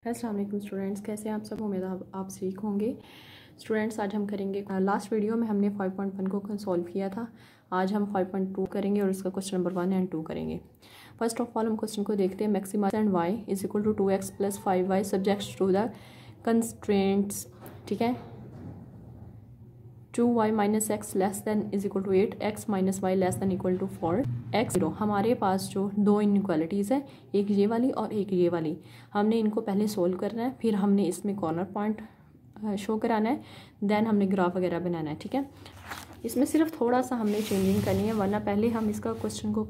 अस्सलाम वालेकुम स्टूडेंट्स, कैसे हैं आप सब। उम्मीद है आप सीख होंगे। स्टूडेंट्स, आज हम करेंगे, लास्ट वीडियो में हमने 5.1 को सॉल्व किया था। आज हम 5.2 करेंगे और इसका क्वेश्चन नंबर 1 एंड 2 करेंगे। फर्स्ट ऑफ ऑल हम क्वेश्चन को देखते हैं। Maximize and y is equal to 2x + 5y subject to the constraints. ठीक है, 2y - x less than is equal to 8, x - y less than equal to 4, x 0। हमारे पास जो दो इनइक्वालिटीज़ है, एक ये वाली और एक ये वाली, हमने इनको पहले सोल्व करना है, फिर हमने इसमें कॉर्नर पॉइंट शो कराना है, देन हमने ग्राफ वगैरह बनाना है। ठीक है, इसमें सिर्फ थोड़ा सा हमने चेंजिंग करनी है, वरना पहले हम इसका क्वेश्चन को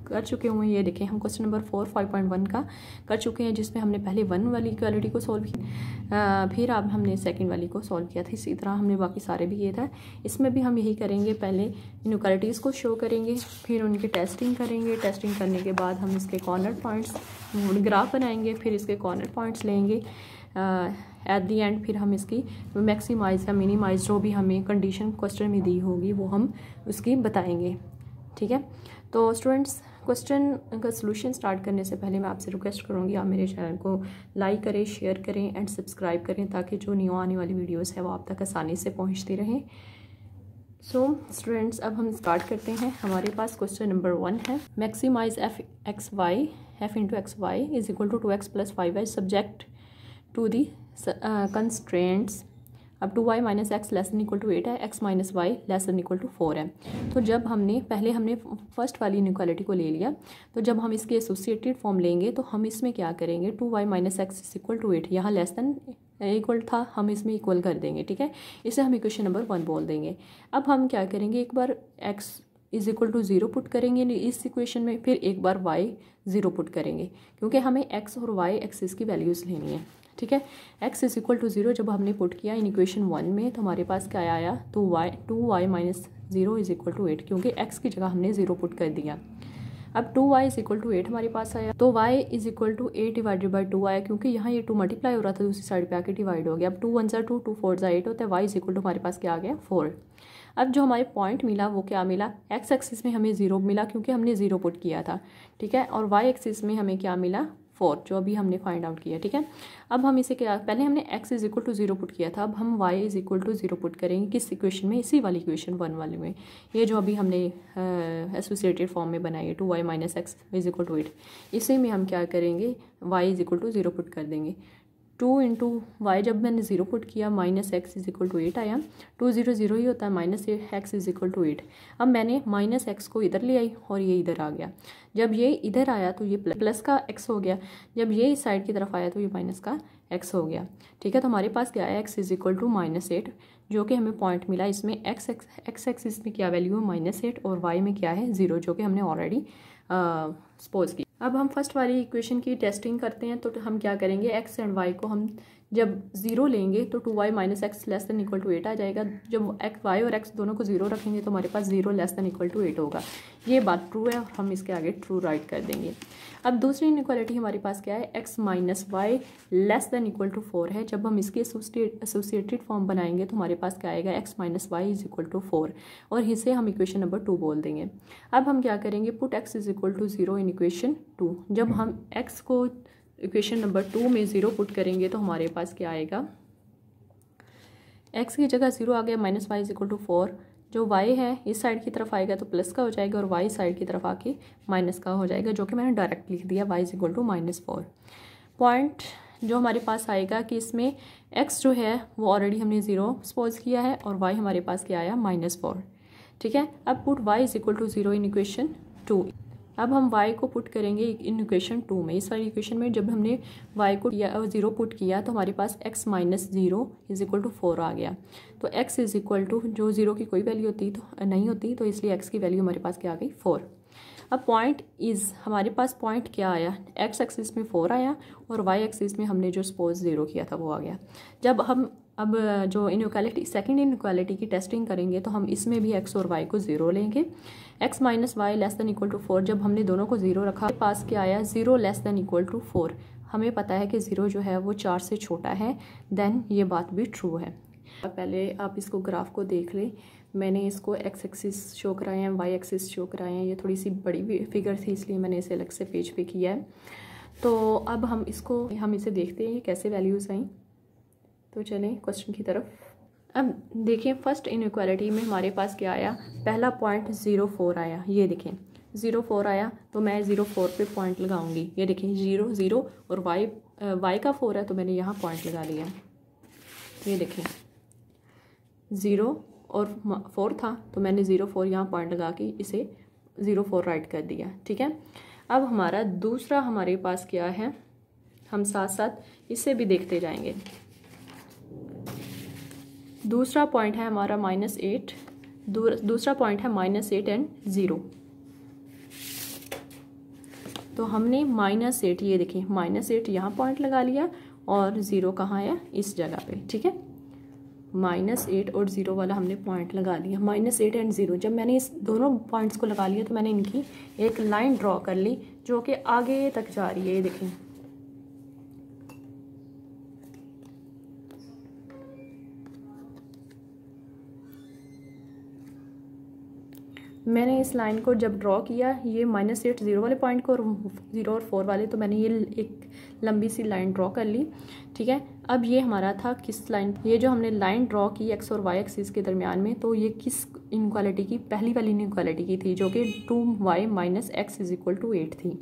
कर चुके हुए हैं। ये देखें, हम क्वेश्चन नंबर 4 5.1 का कर चुके हैं, जिसमें हमने पहले 1 वाली इक्वालिटी को सॉल्व किया, फिर अब हमने सेकंड वाली को सॉल्व किया था। इसी तरह हमने बाकी सारे भी किए थे। इसमें भी हम यही करेंगे, पहले इनइक्वालिटीज़ को शो करेंगे, फिर उनकी टेस्टिंग करेंगे। टेस्टिंग करने के बाद हम इसके कॉर्नर पॉइंट्स ग्राफ बनाएंगे, फिर इसके कॉर्नर पॉइंट्स लेंगे एट दी एंड। फिर हम इसकी मैक्सिमाइज या मिनिमाइज जो भी हमें कंडीशन क्वेश्चन में दी होगी वो हम उसकी बताएंगे। ठीक है, तो स्टूडेंट्स, क्वेश्चन का सलूशन स्टार्ट करने से पहले मैं आपसे रिक्वेस्ट करूँगी, आप मेरे चैनल को लाइक करें, शेयर करें एंड सब्सक्राइब करें, ताकि जो न्यू आने वाली वीडियोस है वो आप तक आसानी से पहुँचती रहें। सो स्टूडेंट्स, अब हम स्टार्ट करते हैं। हमारे पास क्वेश्चन नंबर 1 है। Maximize f into X Y is equal to 2x + 5y subject to the constraints. अब 2y - x less than equal to 8 है, x - y less than equal to 4 है। तो जब पहले हमने फर्स्ट वाली इनइक्वालिटी को ले लिया, तो जब हम इसके एसोसिएटेड फॉर्म लेंगे तो हम इसमें क्या करेंगे, 2y - x इक्वल टू 8, यहाँ लेस दैन इक्वल था, हम इसमें इक्वल कर देंगे। ठीक है, इसे हम इक्वेशन नंबर 1 बोल देंगे। अब हम क्या करेंगे, एक बार x is equal to 0 put करेंगे इस इक्वेशन में, फिर एक बार y 0 पुट करेंगे, क्योंकि हमें x और y एक्सिस की वैल्यूज़ लेनी है। ठीक है, x इज इक्वल टू 0 जब हमने पुट किया इन इक्वेशन 1 में, तो हमारे पास क्या आया, 2y - 0 इज इक्वल टू 8, क्योंकि x की जगह हमने 0 पुट कर दिया। अब 2y इज इक्वल टू 8 हमारे पास आया, तो y is equal to 8 divided by 2 आया, क्योंकि यहाँ ये 2 मल्टीप्लाई हो रहा था, दूसरी साइड पे आके डिवाइड हो गया। अब 2 1 2, 2 4 8 होता है, y इज इक्वल टू हमारे पास क्या आ गया, 4। अब जो हमारे पॉइंट मिला वो क्या मिला, x एक्सिस में हमें 0 मिला, क्योंकि हमने 0 पुट किया था। ठीक है, और y एक्सिस में हमें क्या मिला, 4, जो अभी हमने फाइंड आउट किया। ठीक है, अब हम इसे क्या, पहले हमने x is equal to 0 put किया था, अब हम y is equal to 0 put करेंगे किस इक्वेशन में, इसी वाली इक्वेशन 1 वाले में, ये जो अभी हमने एसोसिएटेड फॉर्म में बनाई है, 2y - x is equal to 8। इसी में हम क्या करेंगे, y is equal to 0 put कर देंगे। 2 इंटू वाई, जब मैंने 0 पुट किया, -x इज इक्वल टू 8 आया। 2 0 0 ही होता है, -x इज इक्वल टू 8। अब मैंने -x को इधर ले आई और ये इधर आ गया। जब ये इधर आया तो ये प्लस का x हो गया, जब ये इस साइड की तरफ आया तो ये माइनस का x हो गया। ठीक है, तो हमारे पास क्या है, x इज इक्वल टू -8, जो कि हमें पॉइंट मिला। इसमें x एक्सिस में क्या वैल्यू है, -8, और y में क्या है, 0, जो कि हमने ऑलरेडी सपोज की। अब हम फर्स्ट वाली इक्वेशन की टेस्टिंग करते हैं, तो हम क्या करेंगे, x एंड y को हम जब 0 लेंगे तो 2y - x less than equal to 8 आ जाएगा। जब y और x दोनों को 0 रखेंगे तो हमारे पास 0 लेस दैन इक्वल टू 8 होगा। ये बात ट्रू है और हम इसके आगे ट्रू राइट कर देंगे। अब दूसरी इनइक्वालिटी हमारे पास क्या है, x - y less than equal to 4 है। जब हम इसके एसोसिएटेड फॉर्म बनाएंगे तो हमारे पास क्या आएगा, x - y is equal to 4, और इसे हम इक्वेशन नंबर 2 बोल देंगे। अब हम क्या करेंगे, put x is equal to 0 in equation 2। जब हम x को इक्वेशन नंबर 2 में 0 पुट करेंगे तो हमारे पास क्या आएगा, x की जगह 0 आ गया, -y इज इक्वल टू 4। जो y है इस साइड की तरफ आएगा तो प्लस का हो जाएगा, और y साइड की तरफ आके माइनस का हो जाएगा, जो कि मैंने डायरेक्ट लिख दिया, y is equal to -4। Point जो हमारे पास आएगा कि इसमें x जो है वो ऑलरेडी हमने 0 सपोज किया है, और y हमारे पास क्या आया, -4। ठीक है, अब put y is equal to 0 in equation 2। अब हम y को पुट करेंगे इन इक्वेशन 2 में। इस वाली इक्वेशन में जब हमने y को 0 पुट किया तो हमारे पास x - 0 इज इक्वल टू 4 आ गया। तो x इज इक्वल टू, जो 0 की कोई वैल्यू होती तो नहीं होती, तो इसलिए x की वैल्यू हमारे पास क्या आ गई, 4। अब पॉइंट इज, हमारे पास पॉइंट क्या आया, x एक्सिस में 4 आया, और y एक्सिस में हमने जो सपोज 0 किया था वो आ गया। जब हम अब जो इनइक्वालिटी, सेकंड इनइक्वालिटी की टेस्टिंग करेंगे तो हम इसमें भी x और y को 0 लेंगे। x - y less than equal to 4, जब हमने दोनों को 0 रखा, पास क्या आया, 0 लेस दैन इक्वल टू 4। हमें पता है कि 0 जो है वो 4 से छोटा है, देन ये बात भी ट्रू है। पहले आप इसको ग्राफ को देख लें। मैंने इसको x एक्सिस शो कराए हैं, y एक्सिस शो कराए हैं। ये थोड़ी सी बड़ी फिगर थी, इसलिए मैंने इसे अलग से पेज पे किया है। तो अब हम इसे देखते हैं कैसे वैल्यूज़ आई। तो चलें क्वेश्चन की तरफ। अब देखिए फर्स्ट इनइक्वालिटी में हमारे पास क्या आया, पहला पॉइंट 0,4 आया। ये देखें 0,4 आया, तो मैं 0,4 पे पॉइंट लगाऊंगी। ये देखें 0 0 और y का 4 है, तो मैंने यहाँ पॉइंट लगा लिया। ये देखें 0 और 4 था, तो मैंने 0,4 यहाँ पॉइंट लगा के इसे 0,4 राइट कर दिया। ठीक है, अब हमारा दूसरा हमारे पास क्या है, हम साथ साथ इससे भी देखते जाएंगे। दूसरा पॉइंट है हमारा -8, दूसरा पॉइंट है -8 एंड 0। तो हमने -8, ये देखिए -8 यहाँ पॉइंट लगा लिया और 0 कहाँ है, इस जगह पे। ठीक है, -8 और 0 वाला हमने पॉइंट लगा लिया, -8 एंड 0। जब मैंने इस दोनों पॉइंट्स को लगा लिया तो मैंने इनकी एक लाइन ड्रॉ कर ली जो कि आगे तक जा रही है। ये देखें मैंने इस लाइन को जब ड्रॉ किया, ये -8 0 वाले पॉइंट को और 0 और 4 वाले, तो मैंने ये एक लंबी सी लाइन ड्रॉ कर ली। ठीक है, अब ये हमारा था किस लाइन, ये जो हमने लाइन ड्रॉ की एक्स और वाई एक्सिस के दरमियान में, तो ये किस इनक्वालिटी की, पहली वाली इनक्वालिटी की थी जो कि 2y - x = 8 थी।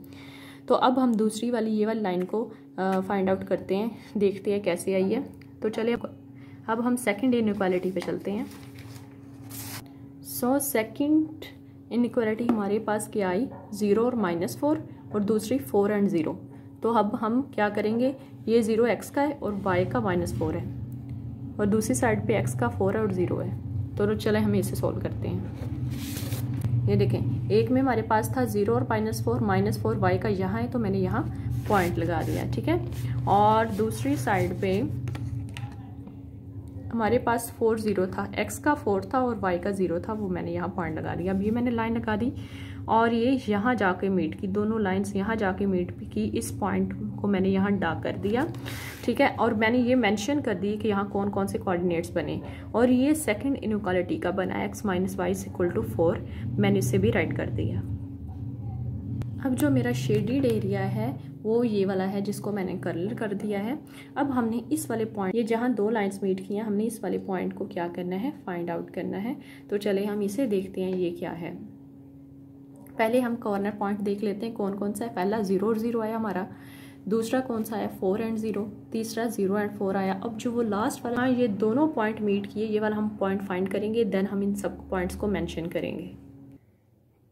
तो अब हम दूसरी वाली ये वाली लाइन को फाइंड आउट करते हैं, देखते हैं कैसे आई है। तो चलिए अब हम सेकेंड इनक्वालिटी पे चलते हैं। सेकेंड इनइक्वालिटी हमारे पास क्या आई, 0 और -4 और दूसरी 4 एंड 0। तो अब हम क्या करेंगे, ये 0 x का है और y का -4 है और दूसरी साइड पे x का 4 है और 0 है। तो चले हम इसे सॉल्व करते हैं। ये देखें एक में हमारे पास था 0 और -4 y का यहाँ है, तो मैंने यहाँ पॉइंट लगा दिया। ठीक है, और दूसरी साइड पे हमारे पास 4 0 था, x का 4 था और y का 0 था, वो मैंने यहाँ पॉइंट लगा दिया। अब ये मैंने लाइन लगा दी और ये यहाँ जाके मीट की, दोनों लाइंस यहाँ जाके मीट की, इस पॉइंट को मैंने यहाँ डार्क कर दिया। ठीक है, और मैंने ये मेंशन कर दी कि यहाँ कौन कौन से कोऑर्डिनेट्स बने, और ये सेकंड इनइक्वालिटी का बना x - y = 4, मैंने इसे भी राइट कर दिया। अब जो मेरा शेडेड एरिया है वो ये वाला है जिसको मैंने कलर कर दिया है। अब हमने इस वाले पॉइंट, ये जहाँ दो लाइंस मीट की हैं, हमने इस वाले पॉइंट को क्या करना है, फाइंड आउट करना है। तो चले हम इसे देखते हैं ये क्या है। पहले हम कॉर्नर पॉइंट देख लेते हैं कौन कौन सा है। पहला 0 और 0 आया हमारा, दूसरा कौन सा है 4 एंड 0, तीसरा 0 एंड 4 आया। अब जो वो लास्ट वाला, ये दोनों पॉइंट मीट किए, ये वाला हम पॉइंट फाइंड करेंगे, देन हम इन सब पॉइंट्स को मेंशन करेंगे।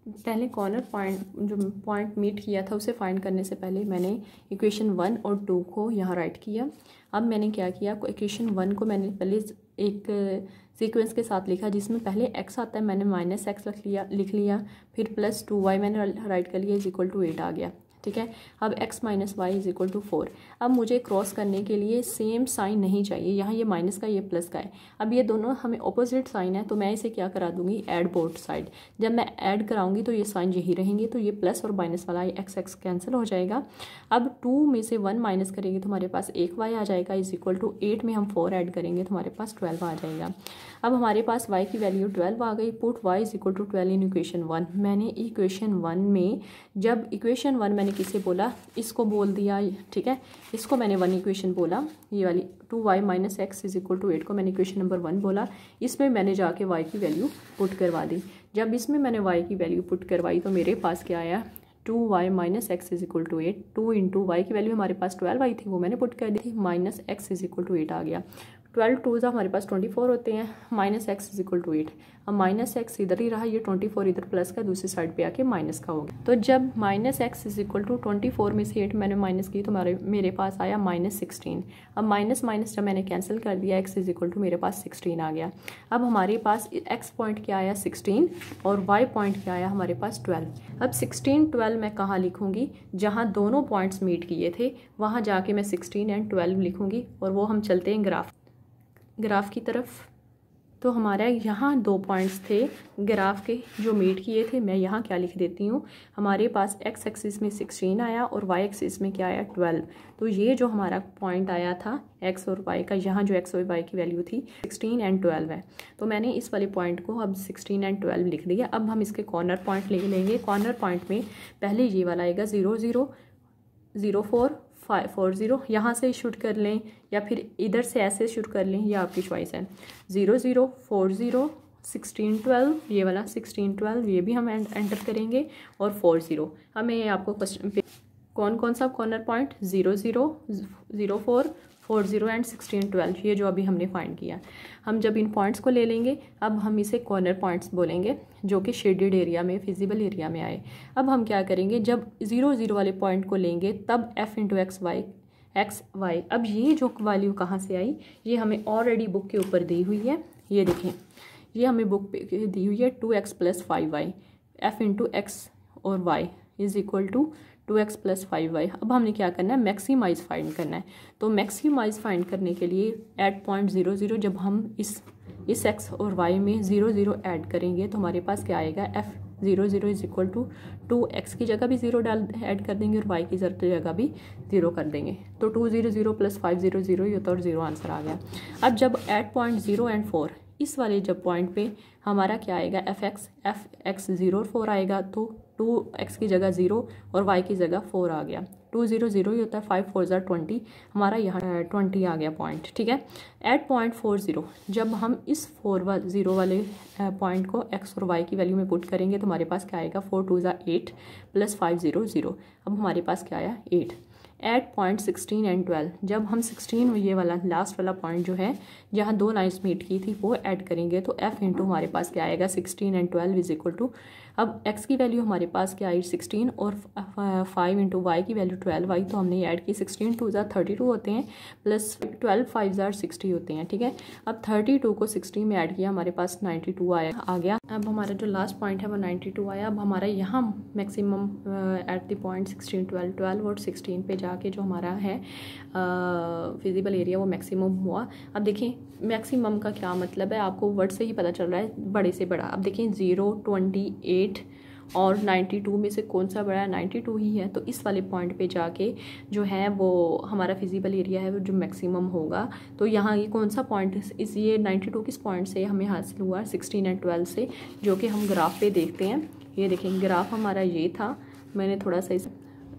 पहले कॉर्नर पॉइंट, जो पॉइंट मीट किया था उसे फाइंड करने से पहले मैंने इक्वेशन 1 और 2 को यहाँ राइट किया। अब मैंने क्या किया, इक्वेशन 1 को मैंने पहले एक सीक्वेंस के साथ लिखा जिसमें पहले x आता है, मैंने -x लिख लिया, फिर +2y मैंने राइट कर लिया = 8 आ गया। ठीक है, अब x - y = 4। अब मुझे क्रॉस करने के लिए सेम साइन नहीं चाहिए, यहाँ ये माइनस का ये प्लस का है। अब ये दोनों हमें ऑपोजिट साइन है, तो मैं इसे क्या करा दूंगी, ऐड बोथ साइड। जब मैं ऐड कराऊंगी तो ये साइन यही रहेंगे, तो ये प्लस और माइनस वाला x कैंसिल हो जाएगा। अब 2 में से 1 माइनस करेंगे तो हमारे पास 1y आ जाएगा, = 8 में हम 4 ऐड करेंगे तो हमारे पास 12 आ जाएगा। अब हमारे पास y की वैल्यू 12 आ गई। पुट y = 12 इन इक्वेशन 1। मैंने इक्वेशन 1 में, जब इक्वेशन 1 मैंने किसे बोला, इसको बोल दिया। ठीक है, इसको मैंने 1 इक्वेशन बोला, ये वाली 2y - x = 8 को मैंने इक्वेशन नंबर 1 बोला। इसमें मैंने जाके y की वैल्यू पुट करवा दी। जब इसमें मैंने y की वैल्यू पुट करवाई तो मेरे पास क्या आया, 2y - x = 8। 2 × y की वैल्यू हमारे पास 12 आई थी, वो मैंने पुट कर दी थी, -x = 8 आ गया। 12 2 हमारे पास 24 होते हैं, -x = 8। अब -x इधर ही रहा, ये 24 इधर प्लस का, दूसरी साइड पे आके माइनस का हो गया। तो जब -x = 24 में से 8 मैंने माइनस की तो मेरे पास आया -16। अब माइनस माइनस जब मैंने कैंसिल कर दिया, x = मेरे पास 16 आ गया। अब हमारे पास x पॉइंट क्या आया 16 और y पॉइंट क्या आया हमारे पास 12। अब 16 12 मैं कहाँ लिखूंगी, जहाँ दोनों पॉइंट्स मीट किए थे वहाँ जाके मैं 16 एंड 12 लिखूंगी, और वो हम चलते हैं ग्राफ की तरफ। तो हमारा यहाँ 2 पॉइंट्स थे ग्राफ के जो मीट किए थे, मैं यहाँ क्या लिख देती हूँ, हमारे पास x एक्सिस में 16 आया और y एक्सिस में क्या आया 12। तो ये जो हमारा पॉइंट आया था x और y का, यहाँ जो x और y की वैल्यू थी 16 एंड 12 है, तो मैंने इस वाले पॉइंट को अब 16 एंड 12 लिख दिया। अब हम इसके कॉर्नर पॉइंट ले लेंगे। कॉर्नर पॉइंट में पहले ये वाला आएगा 0 0 0440 यहाँ से शूट कर लें या फिर इधर से ऐसे शूट कर लें, ये आपकी चॉइस है। 0040 1612 ये वाला 1612 ये भी हम एंटर करेंगे और 40 हमें आपको क्वेश्चन पे कौन कौन सा कॉर्नर पॉइंट 00 04 40 एंड 1612 ये जो अभी हमने फाइंड किया। हम जब इन पॉइंट्स को ले लेंगे अब हम इसे कॉर्नर पॉइंट्स बोलेंगे जो कि शेडेड एरिया में फिजिबल एरिया में आए। अब हम क्या करेंगे, जब 00 वाले पॉइंट को लेंगे तब f इंटू एक्स वाई। अब ये जो वैल्यू कहाँ से आई, ये हमें ऑलरेडी बुक के ऊपर दी हुई है। ये देखें, ये हमें बुक पे दी हुई है 2x + 5y f into X और y is equal to 2x + 5y। अब हमने क्या करना है, मैक्सिमाइज फाइंड करना है। तो मैक्सिमाइज फाइंड करने के लिए एट पॉइंट 00 जब हम इस x और y में 00 ऐड करेंगे तो हमारे पास क्या आएगा, f00 is equal to 2x की जगह भी 0 ऐड कर देंगे और y की जगह भी 0 कर देंगे। तो 200 + 500 ये तो 0 आंसर आ गया। अब जब एट पॉइंट 0 एंड 4 इस वाले जब पॉइंट पे हमारा क्या आएगा, f(x) 0 और 4 आएगा तो 2x की जगह 0 और y की जगह 4 आ गया। 200 ही होता है, 5 4 ज़ा 20 हमारा यहाँ 20 आ गया पॉइंट। ठीक है, एट पॉइंट 40 जब हम इस 0 वाले पॉइंट को x और y की वैल्यू में पुट करेंगे तो हमारे पास क्या आएगा, 4 2 ज़ा 8 + 5 0 0। अब हमारे पास क्या आया 8। एट पॉइंट 16 एंड 12 जब हम 16 ये वाला लास्ट वाला पॉइंट जो है जहाँ दो लाइन्स मीट की थी वो ऐड करेंगे तो f इंटू हमारे पास क्या आएगा 16 एंड 12 इज इक्वल टू, अब x की वैल्यू हमारे पास क्या आई 16 और 5 इंटू वाई की वैल्यू 12y तो हमने ऐड की। 16 2 ज़ा 32 होते हैं प्लस 12 5 ज़ा 60 होते हैं। ठीक है, अब 32 को 60 में ऐड किया हमारे पास 92 आ गया। अब हमारा जो लास्ट पॉइंट है वो 92 आया। अब हमारा यहाँ मैक्सिमम एट द पॉइंट 16 12 और 16 पे जाके जो हमारा है फिजिबल एरिया वो मैक्सिमम हुआ। अब देखें मैक्सिमम का क्या मतलब है, आपको वर्ड से ही पता चल रहा है बड़े से बड़ा। अब देखें 0 28 और 92 में से कौन सा बड़ा है, 92 ही है। तो इस वाले पॉइंट पे जाके जो है वो हमारा फिजिबल एरिया है वो जो मैक्सिमम होगा। तो यहाँ ये कौन सा पॉइंट इस ये 92 किस पॉइंट से हमें हासिल हुआ, 16 एंड 12 से, जो कि हम ग्राफ पे देखते हैं। ये देखें ग्राफ हमारा ये था, मैंने थोड़ा सा इस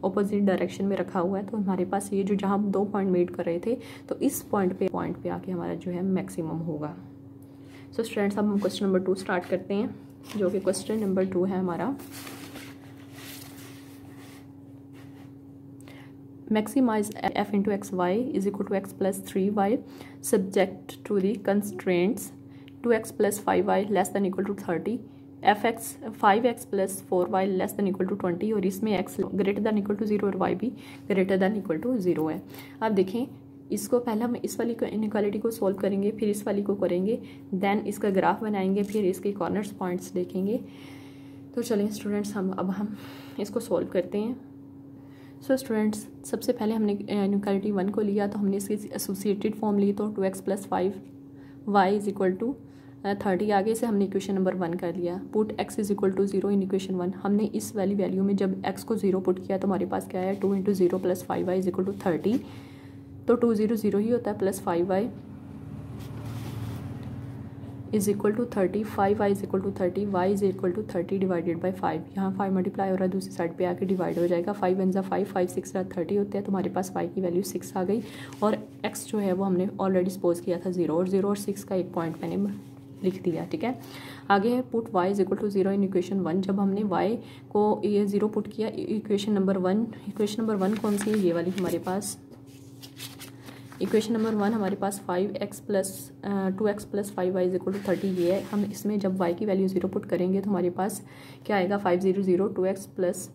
ऑपोजिट डायरेक्शन में रखा हुआ है। तो हमारे पास ये जो जहाँ हम दो पॉइंट मेड कर रहे थे तो इस पॉइंट पे आके हमारा जो है मैक्सिमम होगा। सो स्टूडेंट्स अब हम क्वेश्चन नंबर 2 स्टार्ट करते हैं, जो कि क्वेश्चन नंबर 2 है हमारा। Maximize f into X Y is equal to x + 3y subject to the constraints 2x + 5y less than equal to 30, fx 5x + 4y less than equal to 20 और इसमें x greater than equal to 0 और y भी greater than equal to 0 है। अब देखें इसको पहले हम इस वाली इनइक्वालिटी को सॉल्व करेंगे, फिर इस वाली को करेंगे, देन इसका ग्राफ बनाएंगे, फिर इसके कॉर्नर्स पॉइंट्स देखेंगे। तो चलिए स्टूडेंट्स हम इसको सॉल्व करते हैं। सो स्टूडेंट्स सबसे पहले हमने इनइक्वालिटी 1 को लिया तो हमने इसकी एसोसिएटेड फॉर्म ली तो 2x + 5y is equal to 30। आगे से हमने इक्वेशन नंबर 1 कर लिया, put x is equal to 0 in equation 1। हमने इस वाली वैल्यू में जब x को 0 पुट किया तो हमारे पास क्या है 2 into 0 + 5y is equal to 30। तो 200 ही होता है plus 5y is equal to 30, 5y is equal to 30, y is equal to 30 divided by 5। यहाँ 5 मल्टीप्लाई हो रहा है, दूसरी साइड पे आके डिवाइड हो जाएगा। 5 1 ज़ा 5, 5 6 ज़ा 30 होते हैं। तो हमारे पास y की वैल्यू 6 आ गई और x जो है वो हमने ऑलरेडी सपोज किया था 0 और 6 का एक पॉइंट मैंने लिख दिया। ठीक है, आगे है put y is equal to 0 in equation 1। जब हमने y को ये 0 पुट किया इक्वेशन नंबर 1 कौन सी है, ये वाली हमारे पास इक्वेशन नंबर 1 हमारे पास 5x + 2x + 5y is equal to 30 ये है। हम इसमें जब y की वैल्यू 0 पुट करेंगे तो हमारे पास क्या आएगा 500 2x +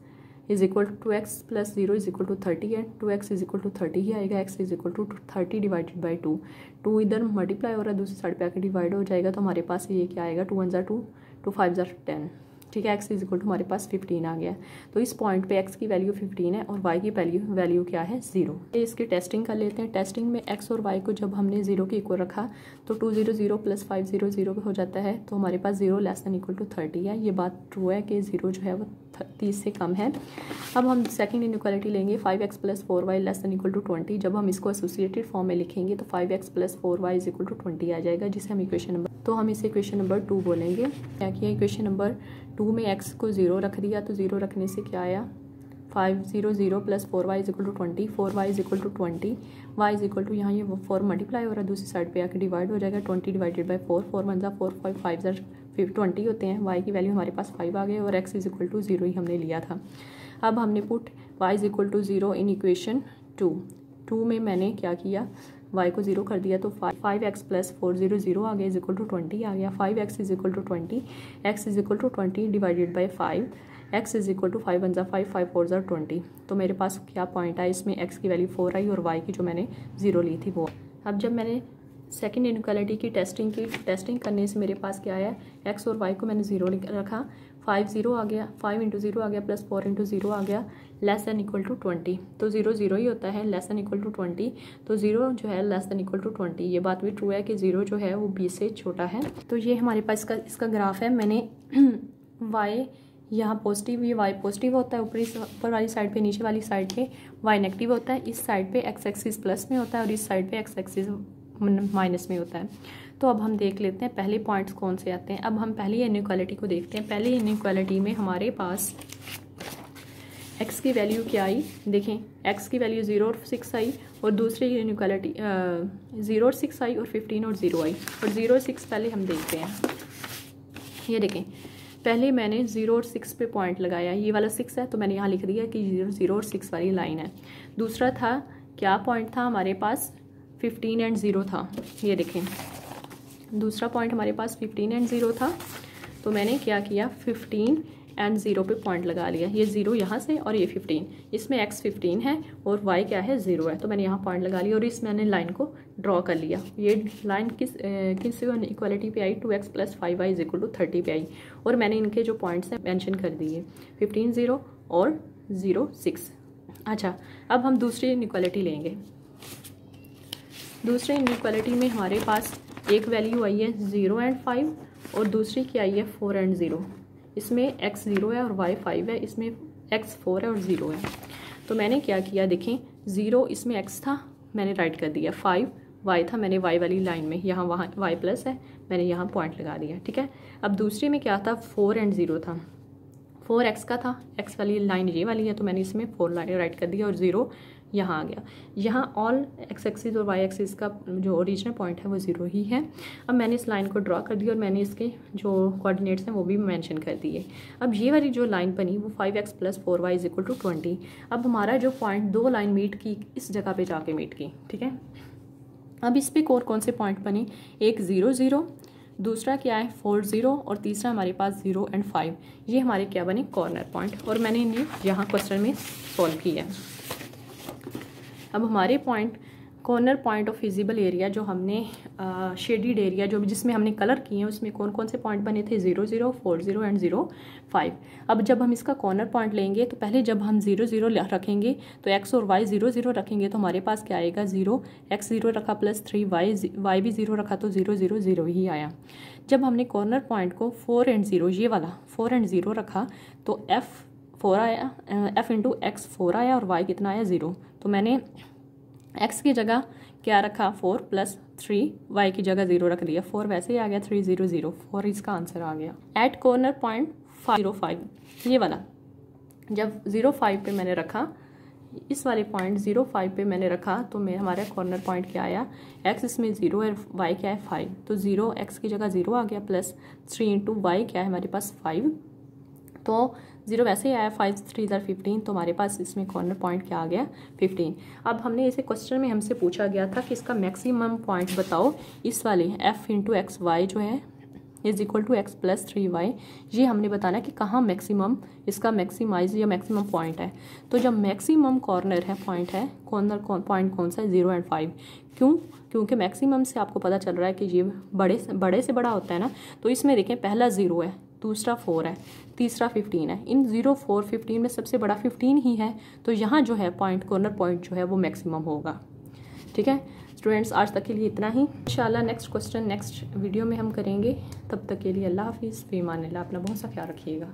is equal to 2x + 0 is equal to 30 है। 2x इज इक्वल टू 30 ही आएगा, x is equal to 30 divided by 2। 2 इधर मल्टीप्लाई हो रहा है, दूसरी साइड पे आके डिवाइड हो जाएगा। तो हमारे पास ये क्या आएगा 2 1 ज़ा 2, 2 5 ज़ा 10। ठीक है, x इज इक्वल टू हमारे पास 15 आ गया। तो इस पॉइंट पे x की वैल्यू 15 है और y की वैल्यू क्या है 0। इसकी टेस्टिंग कर लेते हैं। टेस्टिंग में x और y को जब हमने 0 के इक्वल रखा तो 200 + 500 हो जाता है। तो हमारे पास 0 लेस देन इक्वल टू 30 है। ये बात ट्रू है कि 0 जो है वो 30 से कम है। अब हम सेकंड इनइक्वालिटी लेंगे 5x + 4y less than equal to 20। जब हम इसको एसोसिएटेड फॉर्म में लिखेंगे तो 5x + 4y is equal to 20 आ जाएगा, जिसे हम इक्वेशन नंबर, तो हम इसे इक्वेशन नंबर 2 बोलेंगे। क्या किया, इक्वेशन नंबर 2 में x को 0 रख दिया तो 0 रखने से क्या आया 5 0 0 plus 4y is equal to 20, 4y is equal to 20, y is equal to यहाँ ये 4 मल्टीप्लाई हो रहा है, दूसरी साइड पे आके डिवाइड हो जाएगा, 20 डिवाइडेड बाई 4, 4 1 4 5 5 20 होते हैं। y की वैल्यू हमारे पास 5 आ गए और x इज इक्वल टू 0 ही हमने लिया था। अब हमने put y is equal to 0 in equation 2 में मैंने क्या किया, y को 0 कर दिया तो 5x प्लस 4 0 0 आ गया इज इक्वल टू 20 आ गया, 5x is equal to 20, x is equal to 20 divided by 5, x is equal to 5 1 5 5 4 20। तो मेरे पास क्या पॉइंट आया, इसमें x की वैल्यू 4 आई और y की जो मैंने 0 ली थी वो। अब जब मैंने सेकेंड इनइक्वालिटी की टेस्टिंग करने से मेरे पास क्या आया, x और y को मैंने 0 रखा, 5 0 आ गया, 5 इंटू 0 आ गया प्लस 4 इंटू 0 आ गया, लेस दैन इक्वल टू 20। तो 0 0 ही होता है, लेस दैन इक्वल टू 20, तो 0 जो है लेस दैन इक्वल टू 20। ये बात भी ट्रू है कि 0 जो है वो 20 से छोटा है। तो ये हमारे पास इसका ग्राफ है। मैंने y यहाँ पॉजिटिव, ये y पॉजिटिव होता है ऊपर वाली साइड पे, नीचे वाली साइड पे y नेगेटिव होता है, इस साइड पे x एक्सिस प्लस में होता है और इस साइड पे x एक्सिस माइनस में होता है। तो अब हम देख लेते हैं पहले पॉइंट्स कौन से आते हैं। अब हम पहली इनइक्वालिटी को देखते हैं। पहली इनइक्वालिटी में हमारे पास x की वैल्यू क्या आई, देखें x की वैल्यू 0 और 6 आई, और दूसरी इनइक्वालिटी 0 और 6 आई और 15 और 0 आई, और 0 और 6 पहले हम देखते हैं। ये देखें, पहले मैंने 0 और 6 पे पॉइंट लगाया, ये वाला 6 है तो मैंने यहाँ लिख दिया कि 0 और 6 वाली लाइन है। दूसरा था, क्या पॉइंट था हमारे पास, 15 एंड 0 था। ये देखें, दूसरा पॉइंट हमारे पास 15 एंड 0 था, तो मैंने क्या किया, 15 एंड 0 पे पॉइंट लगा लिया। ये 0 यहाँ से और ये 15, इसमें x 15 है और y क्या है, 0 है, तो मैंने यहाँ पॉइंट लगा लिया और इस मैंने लाइन को ड्रॉ कर लिया। ये लाइन किस इक्वालिटी पे आई, 2x plus 5y is equal to 30 पे आई, और मैंने इनके जो पॉइंट्स हैं मेंशन कर दिए, 15 0 और 0 6। अच्छा, अब हम दूसरी इनइक्वालिटी लेंगे। दूसरे इनइक्वालिटी में हमारे पास एक वैल्यू आई है 0 एंड 5 और दूसरी की आई है 4 एंड 0। इसमें x 0 है और y 5 है, इसमें x 4 है और 0 है। तो मैंने क्या किया, देखें 0 इसमें x था, मैंने राइट कर दिया, 5 y था, मैंने y वाली लाइन में यहाँ वहाँ y प्लस है, मैंने यहाँ पॉइंट लगा दिया, ठीक है। अब दूसरी में क्या था, 4 एंड 0 था, 4 x का था, x वाली लाइन ये वाली है तो मैंने इसमें 4 लाइन राइट कर दिया और 0 यहाँ आ गया। यहाँ ऑल x एक्सिस और y एक्सिस का जो ओरिजिनल पॉइंट है वो 0 ही है। अब मैंने इस लाइन को ड्रॉ कर दिया और मैंने इसके जो कोऑर्डिनेट्स हैं वो भी मेंशन कर दिए। अब ये वाली जो लाइन बनी वो 5x plus 4y is equal to 20। अब हमारा जो पॉइंट दो लाइन मीट की, इस जगह पे जाके मीट की, ठीक है। अब इस पर कौन से पॉइंट बने, एक 0 0, दूसरा क्या है 4 0 और तीसरा हमारे पास 0 एंड 5। ये हमारे क्या बने, कॉर्नर पॉइंट, और मैंने इन्हें यहाँ क्वेश्चन में सॉल्व किया। अब हमारे point, corner point of visible area जो हमने शेडिड एरिया जो जिसमें हमने कलर किए हैं उसमें कौन कौन से पॉइंट बने थे, 0 0 4 0 एंड 0 5। अब जब हम इसका कॉर्नर पॉइंट लेंगे तो पहले जब हम 0 0 रखेंगे तो x और y 0 0 रखेंगे तो हमारे पास क्या आएगा, 0 x 0 रखा प्लस 3 y भी 0 रखा तो 0 0 0 ही आया। जब हमने कॉर्नर पॉइंट को 4 एंड 0, ये वाला 4 एंड 0 रखा तो f 4 आया, f इंटू x 4 आया और y कितना आया, 0। तो मैंने x की जगह क्या रखा, 4 प्लस 3, y की जगह 0 रख दिया, 4 वैसे ही आ गया, 3 0 0, 4 इसका आंसर आ गया। एट कॉर्नर पॉइंट 0 5, ये वाला जब 0 5 पे मैंने रखा, इस वाले पॉइंट 0 5 पे मैंने रखा तो मैं हमारा कॉर्नर पॉइंट क्या आया, x इसमें 0 है, y क्या है 5, तो 0 x की जगह 0 आ गया प्लस 3 इंटू y क्या है हमारे पास 5, तो 0 वैसे ही आया, 5 3 15, तो हमारे पास इसमें कॉर्नर पॉइंट क्या आ गया, 15। अब हमने इसे क्वेश्चन में हमसे पूछा गया था कि इसका मैक्सिमम पॉइंट बताओ, इस वाले f इंटू एक्स वाई जो है is equal to X plus 3y, ये हमने बताना कि कहाँ मैक्सिमम इसका मैक्सिमाइज या मैक्सिमम पॉइंट है। तो जब मैक्सिमम कॉर्नर है पॉइंट है, कॉर्नर पॉइंट कौन सा है, 0 एंड 5। क्यों, क्योंकि मैक्सिमम से आपको पता चल रहा है कि ये बड़े से बड़ा होता है ना। तो इसमें देखें पहला 0 है, दूसरा 4 है, तीसरा 15 है, इन 0 4 15 में सबसे बड़ा 15 ही है, तो यहाँ जो है पॉइंट, कॉर्नर पॉइंट जो है वो मैक्सिमम होगा। ठीक है स्टूडेंट्स, आज तक के लिए इतना ही। इंशाल्लाह नेक्स्ट क्वेश्चन नेक्स्ट वीडियो में हम करेंगे। तब तक के लिए अल्लाह हाफिज़, फ़ी अमान अल्लाह, अपना बहुत सा ख्याल रखिएगा।